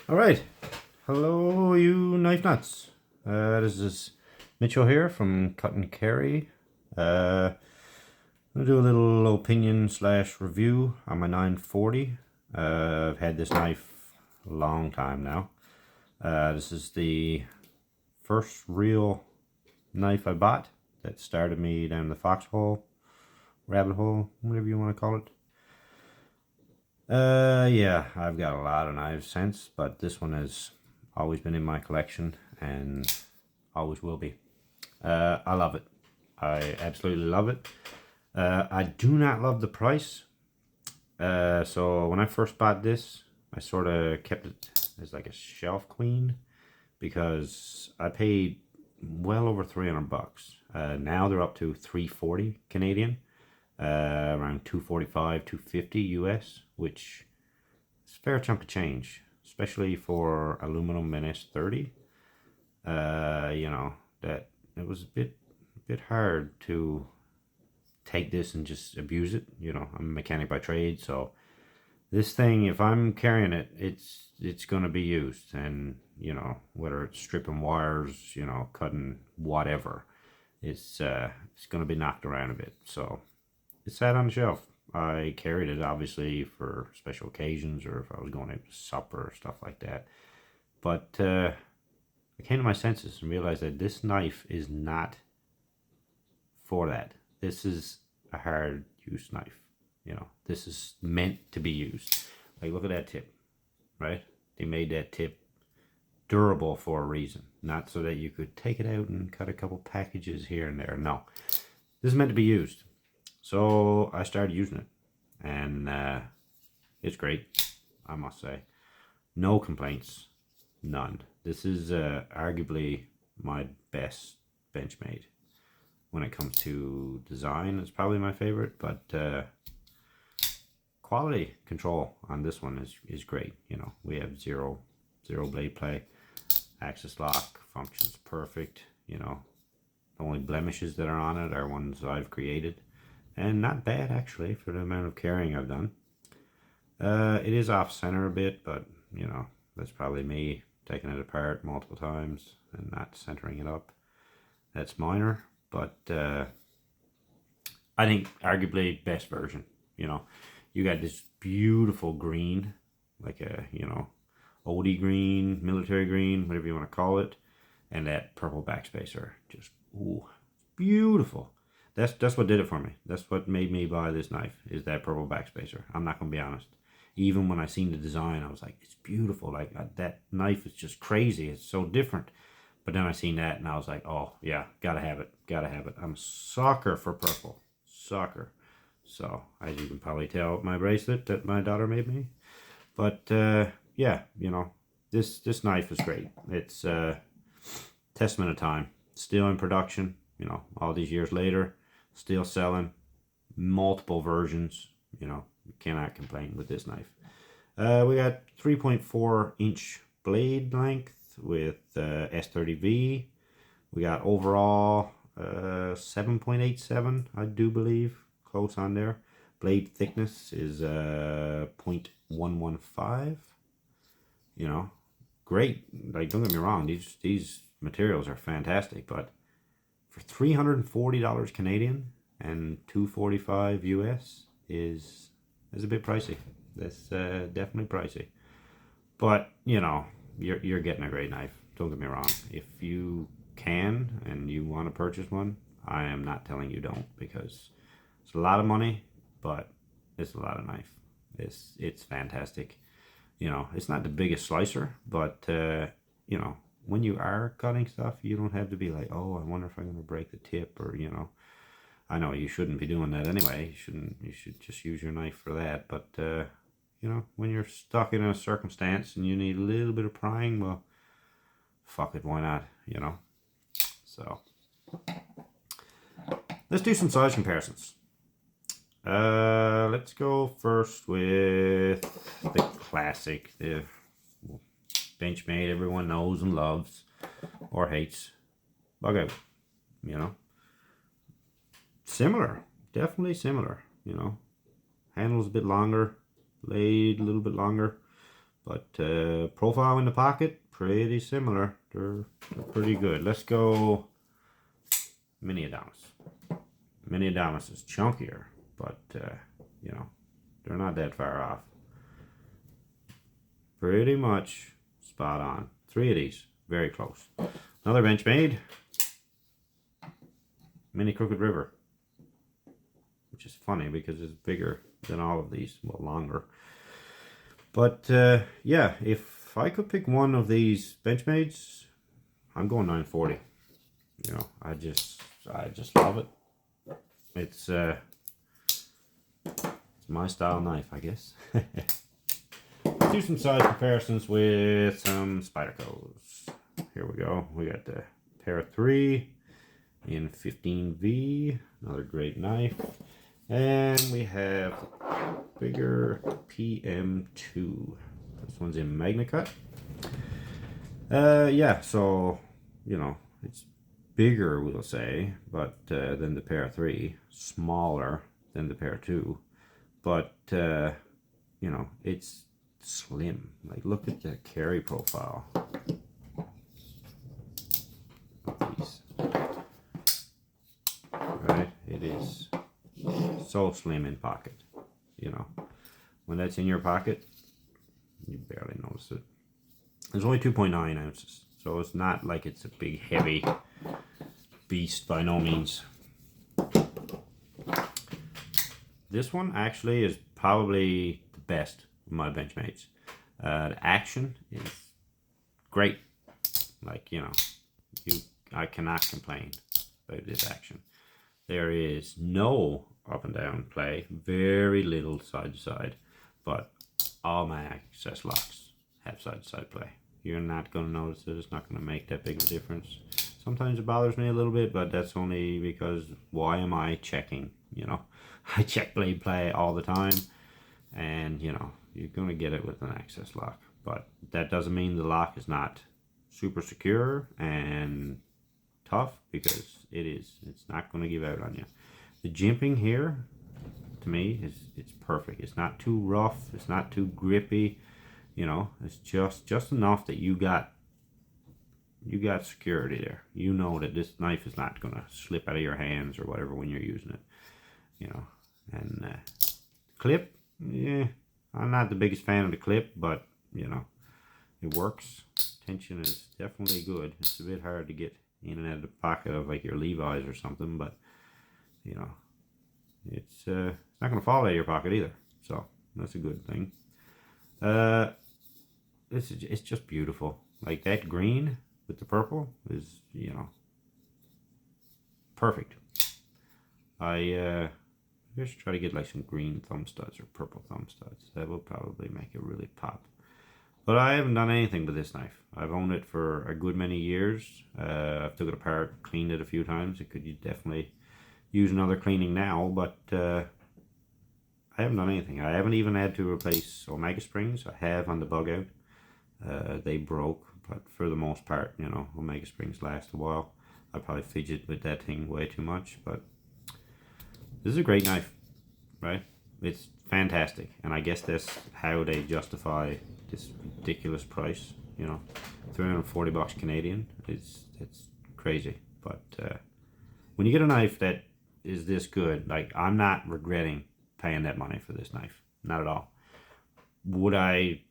All right, hello, you knife nuts. This is Mitchell here from Cut and Carry. I'm gonna do a little opinion slash review on my 940. I've had this knife a long time now. This is the first real knife I bought that started me down the foxhole, rabbit hole, whatever you want to call it. Yeah, I've got a lot of knives since, but this one has always been in my collection and always will be. I love it. I absolutely love it. I do not love the price. So when I first bought this, I sort of kept it as like a shelf queen because I paid well over 300 bucks. Now they're up to 340 Canadian, around 245, 250 US, which is a fair chunk of change, especially for aluminum NS30. You know, that it was a bit hard to take this and just abuse it. You know, I'm a mechanic by trade, so this thing, if I'm carrying it, it's gonna be used, and you know, whether it's stripping wires, you know, cutting whatever, it's gonna be knocked around a bit. So it sat on the shelf. I carried it obviously for special occasions or if I was going out to supper or stuff like that. But I came to my senses and realized that this knife is not for that. This is a hard use knife. You know, this is meant to be used. Like, look at that tip, right? They made that tip durable for a reason, not so that you could take it out and cut a couple packages here and there. No, this is meant to be used. So I started using it, and it's great, I must say. No complaints, none. This is arguably my best Benchmade. When it comes to design, it's probably my favorite, but quality control on this one is great. You know, we have zero blade play, axis lock functions perfect. You know, the only blemishes that are on it are ones I've created, and not bad actually for the amount of carrying I've done. It is off center a bit, but you know, that's probably me taking it apart multiple times and not centering it up. That's minor, but I think arguably best version. You know, you got this beautiful green, like a, you know, OD green, military green, whatever you want to call it, and that purple backspacer. Just, ooh, beautiful. That's what did it for me. That's what made me buy this knife, is that purple backspacer. I'm not gonna be honest. Even when I seen the design, I was like, it's beautiful. Like, that knife is just crazy. It's so different. But then I seen that and I was like, oh yeah, gotta have it, gotta have it. I'm a sucker for purple, sucker. So as you can probably tell, my bracelet that my daughter made me. But yeah, you know, this knife is great. It's testament of time. Still in production. You know, all these years later, still selling. Multiple versions. You know, cannot complain with this knife. We got 3.4 inch blade length with S30V. We got overall 7.87, I do believe, close on there. Blade thickness is 0.115. You know, great. Like, don't get me wrong, these materials are fantastic, but for $340 Canadian and $245 US is a bit pricey. That's definitely pricey. But you know, you're getting a great knife. Don't get me wrong. If you can and you want to purchase one, I am not telling you don't, because it's a lot of money, but it's a lot of knife. It's fantastic. You know, it's not the biggest slicer, but you know, when you are cutting stuff, you don't have to be like, oh, I wonder if I'm going to break the tip, or you know, I know you shouldn't be doing that anyway. You should just use your knife for that. But you know, when you're stuck in a circumstance and you need a little bit of prying, well, fuck it, why not? You know. So let's do some size comparisons. Let's go first with the classic, the Benchmade everyone knows and loves, or hates. Bug out, you know. Similar, definitely similar, you know. Handle's a bit longer, blade a little bit longer, But profile in the pocket, pretty similar. They're pretty good. Let's go Mini Adamas. Mini Adamas is chunkier, but you know, they're not that far off. Pretty much spot on. 3 of these, very close. Another Benchmade. Mini Crooked River, which is funny because it's bigger than all of these, well, longer. But yeah, if I could pick one of these Benchmades, I'm going 940. You know, I just love it. It's my style knife, I guess. Let's do some size comparisons with some Spydercos. Here we go. We got the pair of 3 in 15V, another great knife. And we have bigger PM2. This one's in Magna Cut. Yeah, so, you know, it's bigger, we'll say, but than the pair of 3, smaller than the pair of 2, but you know, it's slim. Like, look at the carry profile of these. Right, it is so slim in pocket. You know, when that's in your pocket, you barely notice it. There's only 2.9 ounces, so it's not like it's a big heavy beast by no means. This one actually is probably the best of my Benchmades. The action is great. Like, you know, I cannot complain about this action. There is no up and down play, very little side to side, but all my access locks have side to side play. You're not going to notice it. It's not going to make that big of a difference. Sometimes it bothers me a little bit, but that's only because why am I checking? You know, I check blade play all the time, and you know, you're going to get it with an access lock, but that doesn't mean the lock is not super secure and tough, because it is. It's not going to give out on you. The jimping here, to me, it's perfect. It's not too rough. It's not too grippy. You know, it's just enough that you got security there. You know that this knife is not going to slip out of your hands or whatever when you're using it. You know, and clip, yeah, I'm not the biggest fan of the clip, but you know, it works. Tension is definitely good. It's a bit hard to get in and out of the pocket of like your Levi's or something, but you know, it's not going to fall out of your pocket either, so that's a good thing. It's just beautiful. Like that green with the purple is, you know, perfect. I should try to get like some green thumb studs or purple thumb studs. That will probably make it really pop. But I haven't done anything with this knife. I've owned it for a good many years. I've took it apart, cleaned it a few times. It could definitely use another cleaning now, but I haven't done anything. I haven't even had to replace Omega springs. I have on the bug out. They broke, but for the most part, you know, Omega springs last a while. I probably fidget with that thing way too much, but this is a great knife, right? It's fantastic, and I guess that's how they justify this ridiculous price. You know, $340 Canadian. It's crazy, but when you get a knife that is this good, like, I'm not regretting paying that money for this knife, not at all. Would I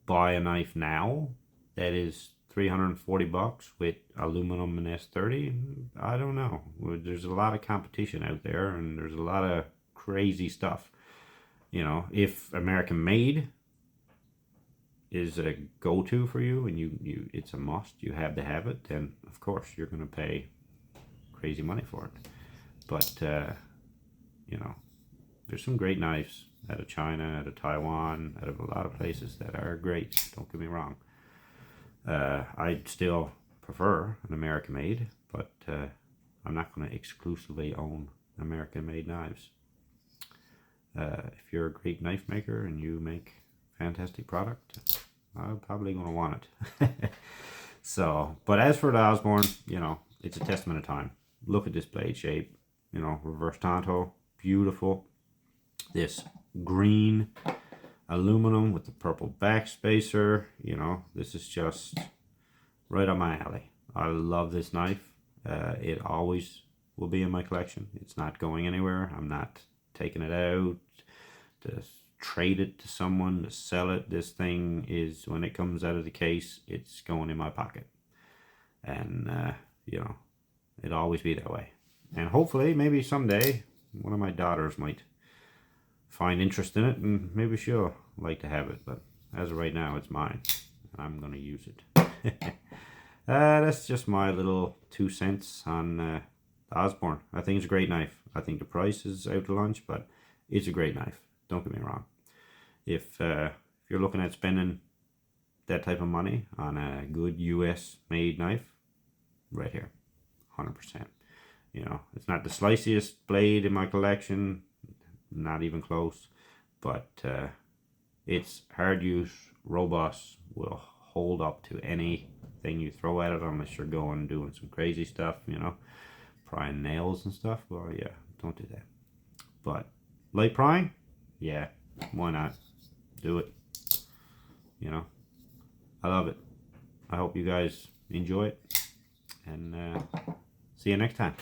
buy a knife now that is $340 with aluminum and S30? I don't know. There's a lot of competition out there, and there's a lot of crazy stuff. You know, if American made is a go-to for you, and you it's a must, you have to have it, then of course you're going to pay crazy money for it. But you know, there's some great knives out of China, out of Taiwan, out of a lot of places that are great. Don't get me wrong. I'd still prefer an American made, but I'm not going to exclusively own American made knives. If you're a great knife maker and you make fantastic product, I'm probably going to want it. So, but as for the Osborne, you know, it's a testament of time. Look at this blade shape, you know, reverse tanto, beautiful. This green aluminum with the purple back spacer. You know, this is just right up my alley. I love this knife. It always will be in my collection. It's not going anywhere. I'm not taking it out to trade it to someone, to sell it. This thing is, when it comes out of the case, it's going in my pocket. And, you know, it'll always be that way. And hopefully, maybe someday, one of my daughters might find interest in it, and maybe she'll like to have it. But as of right now, it's mine, and I'm going to use it. That's just my little 2 cents on the Osborne. I think it's a great knife. I think the price is out to lunch, but it's a great knife. Don't get me wrong. If you're looking at spending that type of money on a good US made knife, right here, 100%. You know, it's not the sliciest blade in my collection, not even close, but it's hard use, robust, will hold up to anything you throw at it, unless you're going doing some crazy stuff, you know, prying nails and stuff. Well, yeah, don't do that. But light prying, yeah, why not? Do it. You know, I love it. I hope you guys enjoy it, and see you next time.